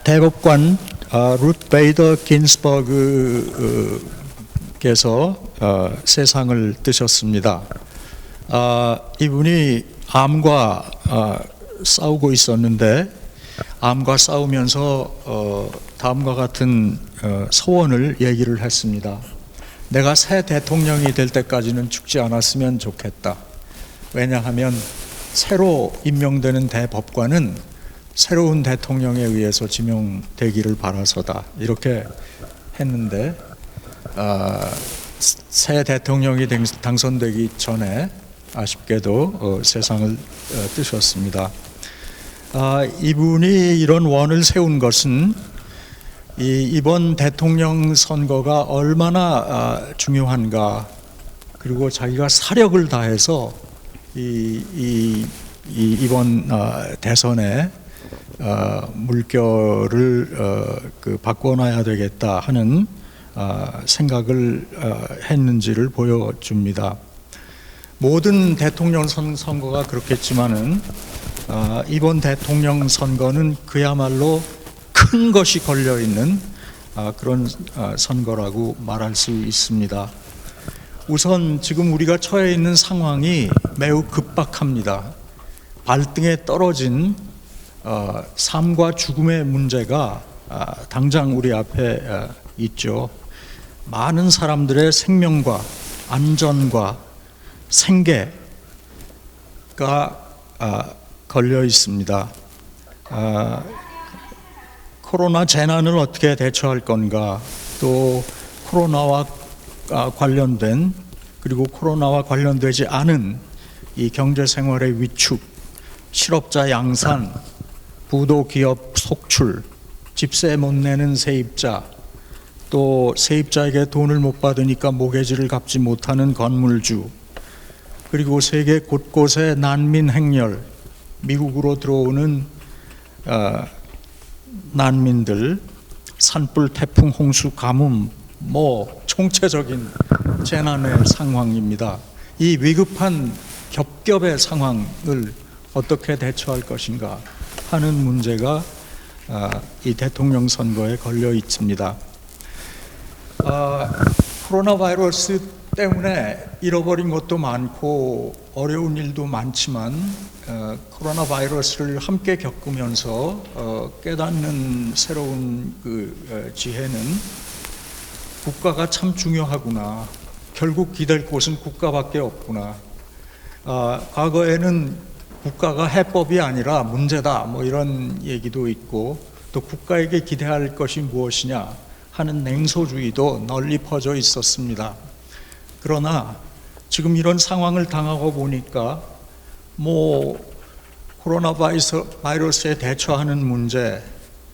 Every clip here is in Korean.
대법관 루트 베이더 긴스버그께서 세상을 뜨셨습니다. 이분이 암과 싸우고 있었는데 암과 싸우면서 다음과 같은 소원을 얘기를 했습니다. 내가 새 대통령이 될 때까지는 죽지 않았으면 좋겠다. 왜냐하면 새로 임명되는 대법관은 새로운 대통령에 의해서 지명되기를 바라서다. 이렇게 했는데 새 대통령이 당선되기 전에 아쉽게도 세상을 뜨셨습니다. 이분이 이런 원을 세운 것은 이번 대통령 선거가 얼마나 중요한가, 그리고 자기가 사력을 다해서 이번 대선에 물결을 바꿔놔야 되겠다 하는 생각을 했는지를 보여줍니다. 모든 대통령 선거가 그렇겠지만은 이번 대통령 선거는 그야말로 큰 것이 걸려 있는 그런 선거라고 말할 수 있습니다. 우선 지금 우리가 처해 있는 상황이 매우 급박합니다. 발등에 떨어진 삶과 죽음의 문제가 당장 우리 앞에 있죠. 많은 사람들의 생명과 안전과 생계가 걸려 있습니다. 코로나 재난을 어떻게 대처할 건가, 또 코로나와 관련된, 그리고 코로나와 관련되지 않은 이 경제 생활의 위축, 실업자 양산, 부도 기업 속출, 집세 못 내는 세입자, 또 세입자에게 돈을 못 받으니까 모기지를 갚지 못하는 건물주, 그리고 세계 곳곳의 난민 행렬, 미국으로 들어오는 난민들, 산불, 태풍, 홍수, 가뭄, 총체적인 재난의 상황입니다. 이 위급한 겹겹의 상황을 어떻게 대처할 것인가 하는 문제가 이 대통령 선거에 걸려 있습니다. 코로나 바이러스 때문에 잃어버린 것도 많고 어려운 일도 많지만 코로나 바이러스를 함께 겪으면서 깨닫는 새로운 지혜는 국가가 참 중요하구나. 결국 기댈 곳은 국가밖에 없구나. 과거에는 국가가 해법이 아니라 문제다, 이런 얘기도 있고, 또 국가에게 기대할 것이 무엇이냐 하는 냉소주의도 널리 퍼져 있었습니다. 그러나 지금 이런 상황을 당하고 보니까 코로나 바이러스에 대처하는 문제,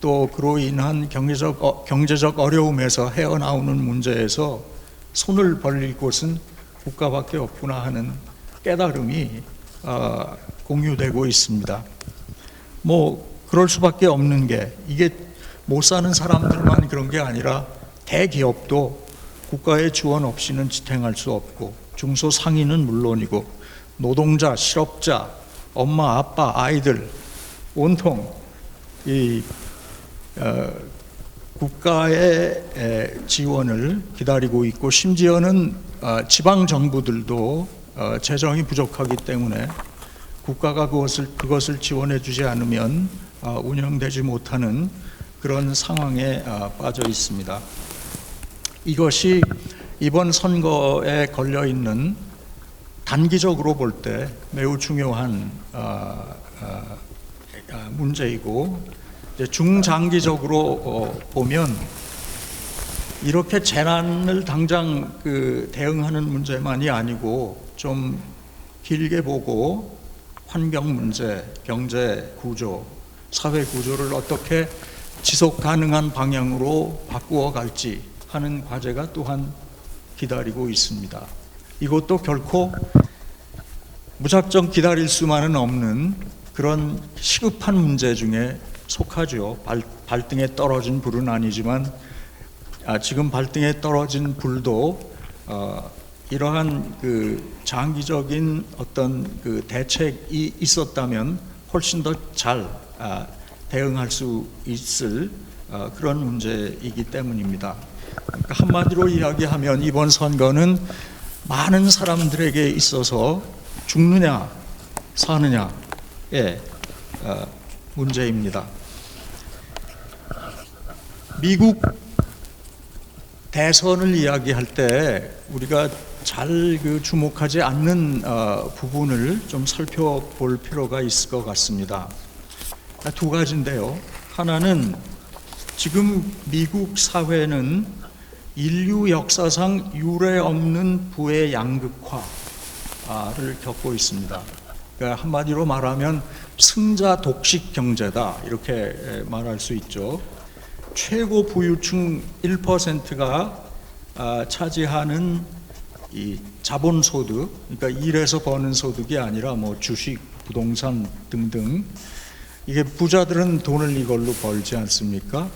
또 그로 인한 경제적 어려움에서 헤어나오는 문제에서 손을 벌릴 곳은 국가밖에 없구나 하는 깨달음이 공유되고 있습니다. 그럴 수밖에 없는 게, 이게 못 사는 사람들만 그런 게 아니라 대기업도 국가의 지원 없이는 지탱할 수 없고, 중소상인은 물론이고 노동자, 실업자, 엄마, 아빠, 아이들 온통 이 국가의 지원을 기다리고 있고, 심지어는 지방 정부들도 재정이 부족하기 때문에 국가가 그것을 지원해 주지 않으면 운영되지 못하는 그런 상황에 빠져 있습니다. 이것이 이번 선거에 걸려 있는, 단기적으로 볼 때 매우 중요한 문제이고, 중장기적으로 보면 이렇게 재난을 당장 대응하는 문제만이 아니고 좀 길게 보고 환경 문제, 경제 구조, 사회 구조를 어떻게 지속 가능한 방향으로 바꾸어 갈지 하는 과제가 또한 기다리고 있습니다. 이것도 결코 무작정 기다릴 수만은 없는 그런 시급한 문제 중에 속하죠. 발등에 떨어진 불은 아니지만 지금 발등에 떨어진 불도 이러한 장기적인 어떤 대책이 있었다면 훨씬 더 잘 대응할 수 있을 그런 문제이기 때문입니다. 그러니까 한마디로 이야기하면 이번 선거는 많은 사람들에게 있어서 죽느냐 사느냐의 문제입니다. 미국 대선을 이야기할 때 우리가 잘 주목하지 않는 부분을 좀 살펴볼 필요가 있을 것 같습니다. 두 가지인데요. 하나는 지금 미국 사회는 인류 역사상 유례 없는 부의 양극화를 겪고 있습니다. 그러니까 한마디로 말하면 승자 독식 경제다 이렇게 말할 수 있죠. 최고 부유층 1%가 차지하는 이 자본소득, 그러니까 일해서 버는 소득이 아니라 뭐 주식, 부동산 등등, 이게 부자들은 돈을 이걸로 벌지 않습니까?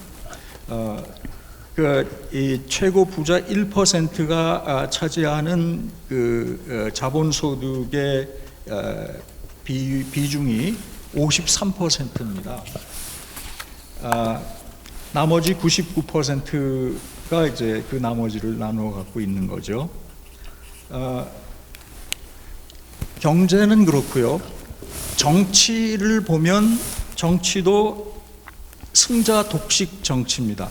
이 최고 부자 1%가 차지하는 그 자본소득의 비중이 53%입니다. 나머지 99%가 이제 그 나머지를 나누어 갖고 있는 거죠. 경제는 그렇고요. 정치를 보면 정치도 승자 독식 정치입니다.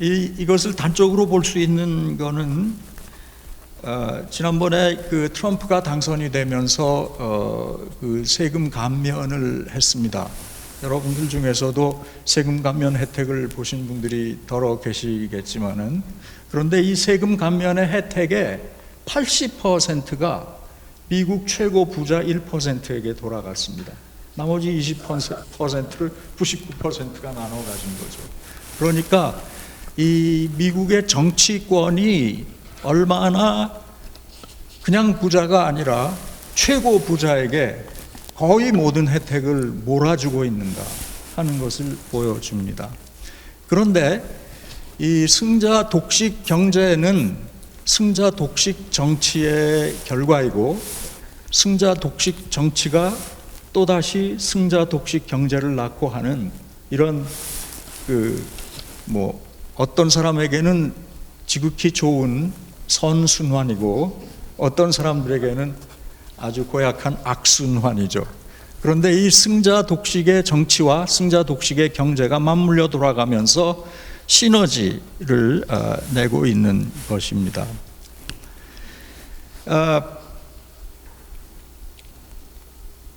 이것을 단적으로 볼 수 있는 거는 지난번에 그 트럼프가 당선이 되면서 그 세금 감면을 했습니다. 여러분들 중에서도 세금 감면 혜택을 보신 분들이 더러 계시겠지만은, 그런데 이 세금 감면의 혜택의 80%가 미국 최고 부자 1%에게 돌아갔습니다. 나머지 20%를 99%가 나눠 가진 거죠. 그러니까 이 미국의 정치권이 얼마나 그냥 부자가 아니라 최고 부자에게 거의 모든 혜택을 몰아주고 있는가 하는 것을 보여줍니다. 그런데 이 승자 독식 경제는 승자 독식 정치의 결과이고, 승자 독식 정치가 또다시 승자 독식 경제를 낳고 하는 이런 어떤 사람에게는 지극히 좋은 선순환이고 어떤 사람들에게는 아주 고약한 악순환이죠. 그런데 이 승자 독식의 정치와 승자 독식의 경제가 맞물려 돌아가면서 시너지를 내고 있는 것입니다.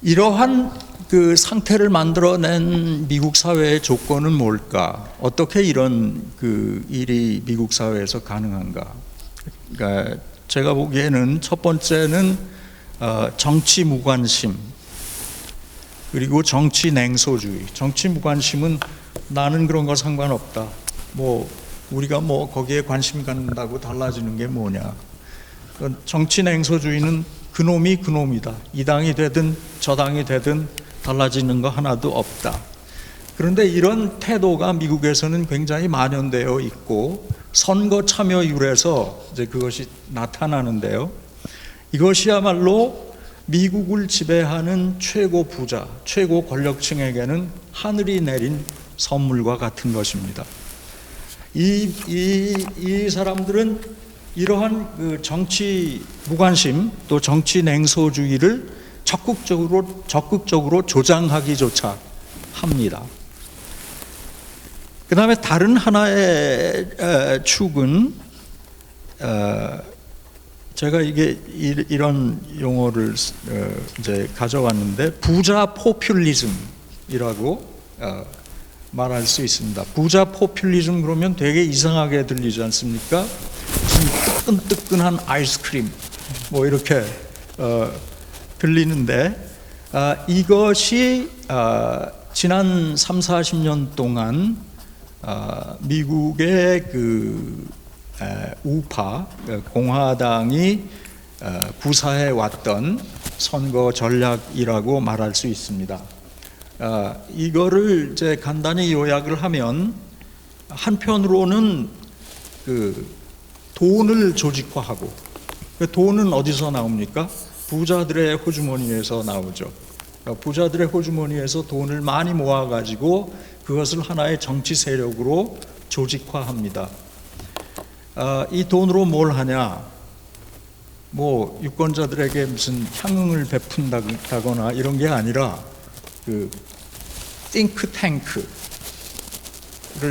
이러한 그 상태를 만들어낸 미국 사회의 조건은 뭘까? 어떻게 이런 그 일이 미국 사회에서 가능한가? 그러니까 제가 보기에는 첫 번째는 정치 무관심, 그리고 정치 냉소주의. 정치 무관심은 나는 그런 거 상관없다. 우리가 거기에 관심 갖는다고 달라지는 게 뭐냐? 정치 냉소주의는 그놈이 그놈이다. 이 당이 되든 저 당이 되든 달라지는 거 하나도 없다. 그런데 이런 태도가 미국에서는 굉장히 만연되어 있고 선거 참여율에서 이제 그것이 나타나는데요. 이것이야말로 미국을 지배하는 최고 부자, 최고 권력층에게는 하늘이 내린 선물과 같은 것입니다. 이 사람들은 이러한 그 정치 무관심 또 정치 냉소주의를 적극적으로 조장하기조차 합니다. 그 다음에 다른 하나의 축은 제가 이런 용어를 이제 가져왔는데 부자 포퓰리즘이라고 말할 수 있습니다. 부자 포퓰리즘 그러면 되게 이상하게 들리지 않습니까? 뜨끈뜨끈한 아이스크림 이렇게 들리는데 이것이 지난 30-40년 동안 미국의 그 우파 공화당이 구사해 왔던 선거 전략이라고 말할 수 있습니다. 이거를 이제 간단히 요약을 하면 한편으로는 그 돈을 조직화하고, 그 돈은 어디서 나옵니까? 부자들의 호주머니에서 나오죠. 부자들의 호주머니에서 돈을 많이 모아가지고 그것을 하나의 정치 세력으로 조직화합니다. 이 돈으로 뭘 하냐? 뭐 유권자들에게 무슨 향응을 베푼다거나 이런 게 아니라 그 띵크탱크를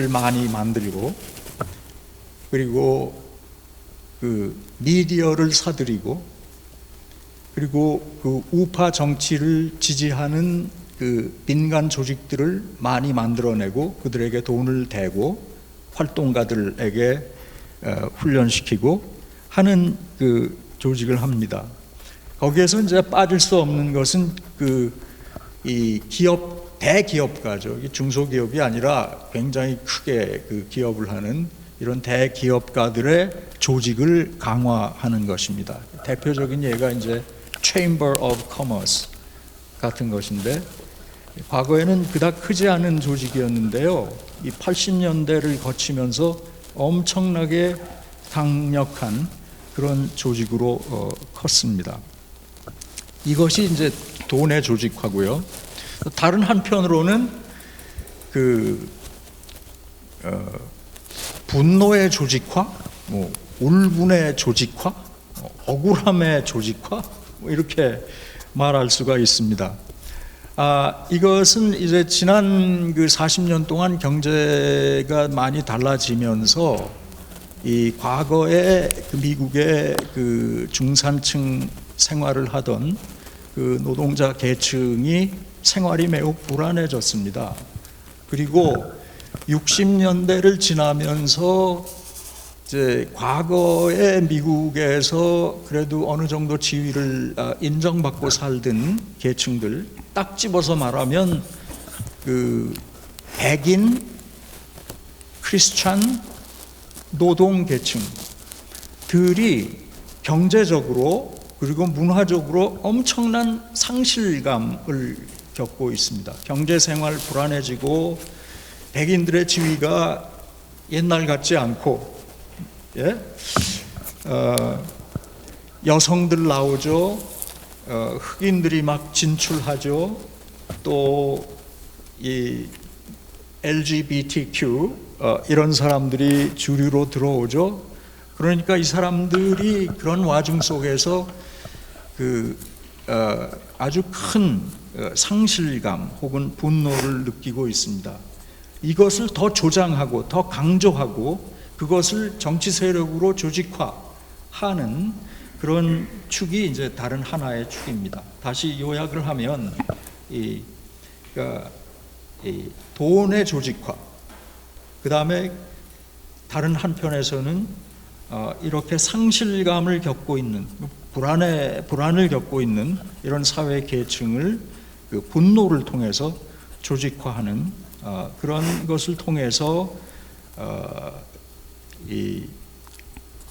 많이 만들고, 그리고 그 미디어를 사들이고, 그리고 그 우파 정치를 지지하는 그 민간 조직들을 많이 만들어내고 그들에게 돈을 대고 활동가들에게 훈련시키고 하는 그 조직을 합니다. 거기에서 이제 빠질 수 없는 것은 이 기업, 대기업가죠. 중소기업이 아니라 굉장히 크게 그 기업을 하는 이런 대기업가들의 조직을 강화하는 것입니다. 대표적인 예가 이제 Chamber of Commerce 같은 것인데, 과거에는 그닥 크지 않은 조직이었는데요. 이 80년대를 거치면서 엄청나게 강력한 그런 조직으로 컸습니다. 이것이 이제 돈의 조직화고요. 다른 한편으로는 분노의 조직화, 울분의 조직화, 억울함의 조직화, 이렇게 말할 수가 있습니다. 이것은 이제 지난 그 40년 동안 경제가 많이 달라지면서 이 과거에 그 미국의 그 중산층 생활을 하던 그 노동자 계층이 생활이 매우 불안해졌습니다. 그리고 60년대를 지나면서 이제 과거에 미국에서 그래도 어느 정도 지위를 인정받고 살던 계층들, 딱 집어서 말하면 그 백인, 크리스찬, 노동 계층들이 경제적으로 그리고 문화적으로 엄청난 상실감을 겪고 있습니다. 경제 생활 불안해지고 백인들의 지위가 옛날 같지 않고, 여성들 나오죠. 흑인들이 막 진출하죠. 또 이 LGBTQ 이런 사람들이 주류로 들어오죠. 그러니까 이 사람들이 그런 와중 속에서 아주 큰 상실감 혹은 분노를 느끼고 있습니다. 이것을 더 조장하고 더 강조하고 그것을 정치 세력으로 조직화하는 그런 축이 이제 다른 하나의 축입니다. 다시 요약을 하면 이 돈의 조직화, 그 다음에 다른 한편에서는 이렇게 상실감을 겪고 있는, 불안을 겪고 있는 이런 사회 계층을 그 분노를 통해서 조직화하는 그런 것을 통해서 이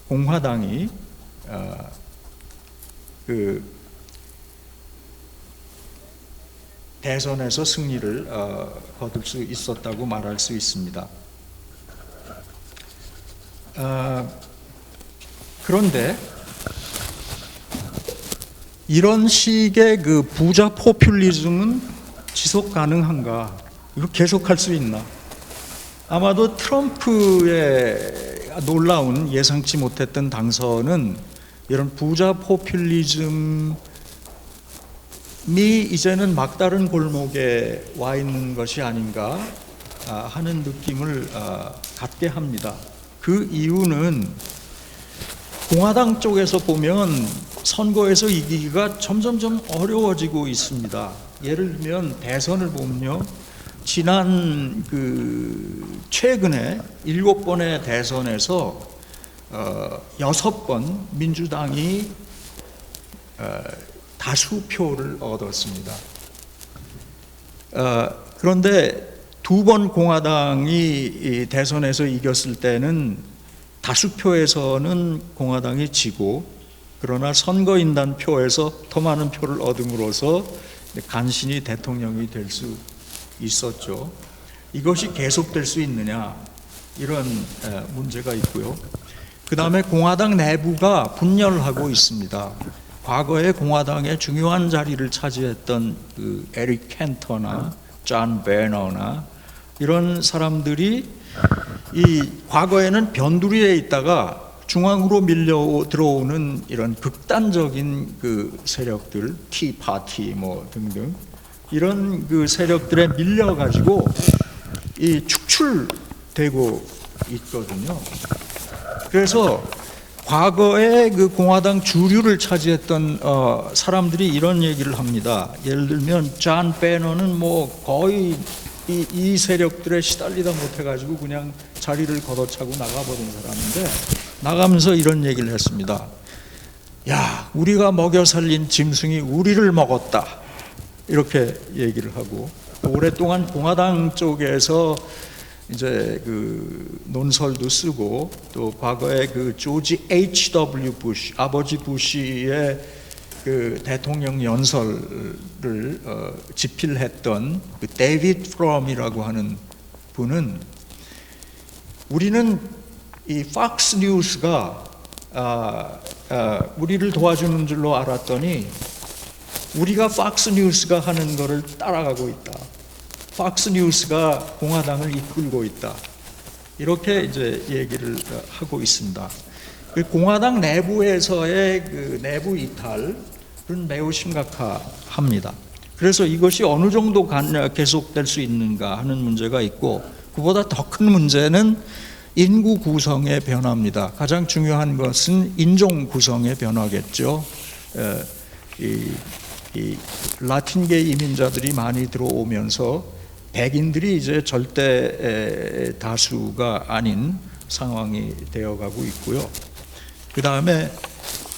공화당이 그 대선에서 승리를 거둘 수 있었다고 말할 수 있습니다. 그런데 이런 식의 그 부자 포퓰리즘은 지속 가능한가? 이거 계속할 수 있나? 아마도 트럼프의 놀라운 예상치 못했던 당선은 이런 부자 포퓰리즘이 이제는 막다른 골목에 와 있는 것이 아닌가 하는 느낌을 갖게 합니다. 그 이유는 공화당 쪽에서 보면 선거에서 이기기가 점점점 어려워지고 있습니다. 예를 들면 대선을 보면요, 지난 최근에 7번의 대선에서 6번 민주당이 다수표를 얻었습니다. 그런데 2번 공화당이 대선에서 이겼을 때는 다수표에서는 공화당이 지고, 그러나 선거인단 표에서 더 많은 표를 얻음으로써 간신히 대통령이 될 수 있었죠. 이것이 계속될 수 있느냐, 이런 문제가 있고요. 그 다음에 공화당 내부가 분열하고 있습니다. 과거에 공화당의 중요한 자리를 차지했던 그 에릭 캔터나 존 베너나 이런 사람들이 이 과거에는 변두리에 있다가 중앙으로 밀려 들어오는 이런 극단적인 그 세력들, 티 파티 뭐 등등 이런 그 세력들에 밀려 가지고 이 축출되고 있거든요. 그래서 과거에 그 공화당 주류를 차지했던 사람들이 이런 얘기를 합니다. 예를 들면 존 베너는 뭐 거의 이 세력들에 시달리다 못해가지고 그냥 자리를 걷어차고 나가버린 사람인데 나가면서 이런 얘기를 했습니다. 야, 우리가 먹여 살린 짐승이 우리를 먹었다. 이렇게 얘기를 하고 오랫동안 공화당 쪽에서 이제 그 논설도 쓰고 또 과거에 그 조지 H.W. 부시 아버지 부시의 그 대통령 연설을 집필했던 그 데이비드 프롬이라고 하는 분은 우리는 이 팍스 뉴스가 우리를 도와주는 줄로 알았더니 우리가 팍스 뉴스가 하는 거를 따라가고 있다. 팍스 뉴스가 공화당을 이끌고 있다. 이렇게 이제 얘기를 하고 있습니다. 공화당 내부에서의 그 내부 이탈은 매우 심각합니다. 그래서 이것이 어느 정도 계속될 수 있는가 하는 문제가 있고 그보다 더 큰 문제는 인구 구성의 변화입니다. 가장 중요한 것은 인종 구성의 변화겠죠. 이 라틴계 이민자들이 많이 들어오면서 백인들이 이제 절대 다수가 아닌 상황이 되어가고 있고요. 그 다음에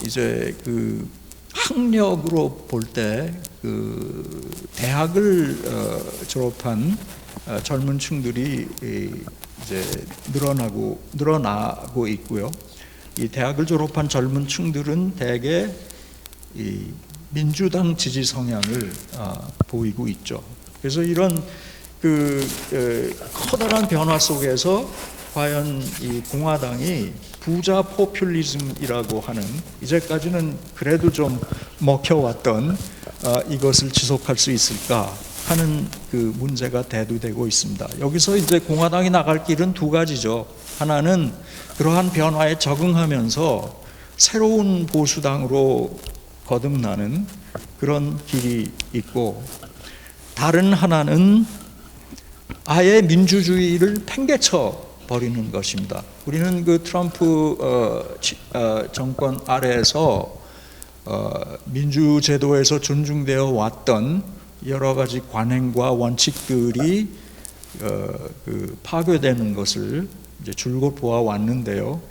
이제 그 학력으로 볼 때 그 대학을 졸업한 젊은 층들이 이제 늘어나고 있고요. 이 대학을 졸업한 젊은 층들은 대개 이 민주당 지지 성향을 보이고 있죠. 그래서 이런 그 커다란 변화 속에서 과연 이 공화당이 부자 포퓰리즘이라고 하는 이제까지는 그래도 좀 먹혀왔던 이것을 지속할 수 있을까 하는 그 문제가 대두되고 있습니다. 여기서 이제 공화당이 나갈 길은 두 가지죠. 하나는 그러한 변화에 적응하면서 새로운 보수당으로 거듭나는 그런 길이 있고 다른 하나는 아예 민주주의를 팽개쳐 버리는 것입니다. 우리는 그 트럼프 정권 아래에서 민주제도에서 존중되어 왔던 여러 가지 관행과 원칙들이 그 파괴되는 것을 이제 줄곧 보아왔는데요.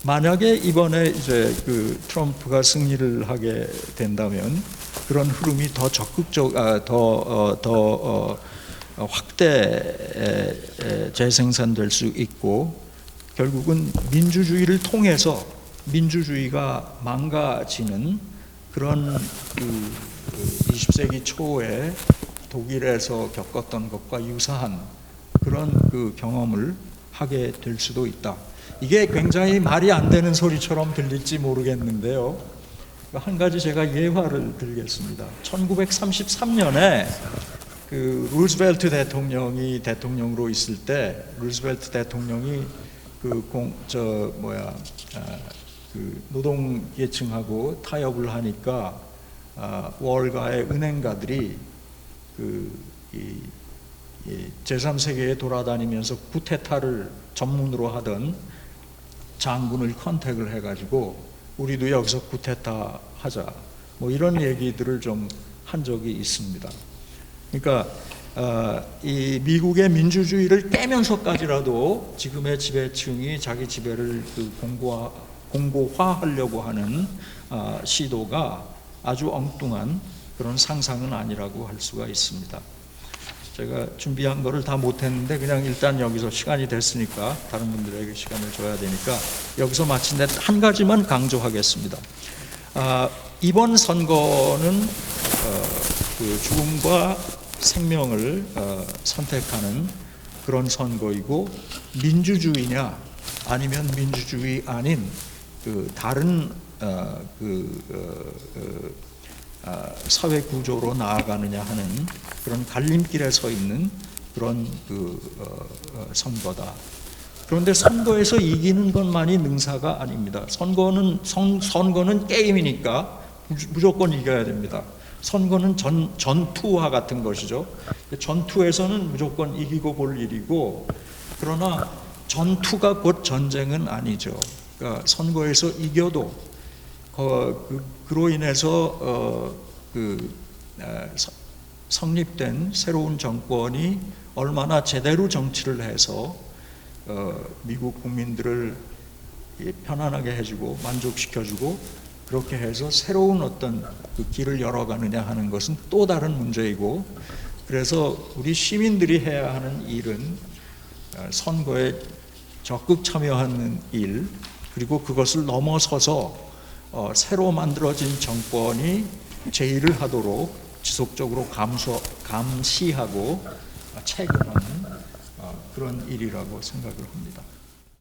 만약에 이번에 이제 그 트럼프가 승리를 하게 된다면 그런 흐름이 더 적극적, 더 확대 재생산될 수 있고 결국은 민주주의를 통해서 민주주의가 망가지는 그런 그 20세기 초에 독일에서 겪었던 것과 유사한 그런 그 경험을 하게 될 수도 있다. 이게 굉장히 말이 안 되는 소리처럼 들릴지 모르겠는데요. 한 가지 제가 예화를 들겠습니다. 1933년에 그 루즈벨트 대통령이 대통령으로 있을 때 루즈벨트 대통령이 그 노동계층하고 타협을 하니까 월가의 은행가들이 제3세계에 돌아다니면서 쿠데타를 전문으로 하던 장군을 컨택을 해가지고 우리도 여기서 쿠데타 하자 뭐 이런 얘기들을 좀 한 적이 있습니다. 그러니까 이 미국의 민주주의를 깨면서까지라도 지금의 지배층이 자기 지배를 공고화하려고 하는 시도가 아주 엉뚱한 그런 상상은 아니라고 할 수가 있습니다. 제가 준비한 거를 다 못했는데 그냥 일단 여기서 시간이 됐으니까 다른 분들에게 시간을 줘야 되니까 여기서 마친데 한 가지만 강조하겠습니다. 이번 선거는 그 죽음과 생명을 선택하는 그런 선거이고 민주주의냐 아니면 민주주의 아닌 다른 사회 구조로 나아가느냐 하는 그런 갈림길에 서 있는 그런 선거다. 그런데 선거에서 이기는 것만이 능사가 아닙니다. 선거는 게임이니까 무조건 이겨야 됩니다. 선거는 전투와 같은 것이죠. 전투에서는 무조건 이기고 볼 일이고, 그러나 전투가 곧 전쟁은 아니죠. 그러니까 선거에서 이겨도 그로 인해서 성립된 새로운 정권이 얼마나 제대로 정치를 해서 미국 국민들을 편안하게 해주고 만족시켜주고 그렇게 해서 새로운 어떤 길을 열어가느냐 하는 것은 또 다른 문제이고, 그래서 우리 시민들이 해야 하는 일은 선거에 적극 참여하는 일, 그리고 그것을 넘어서서 새로 만들어진 정권이 제의를 하도록 지속적으로 감시하고 책임하는 그런 일이라고 생각을 합니다.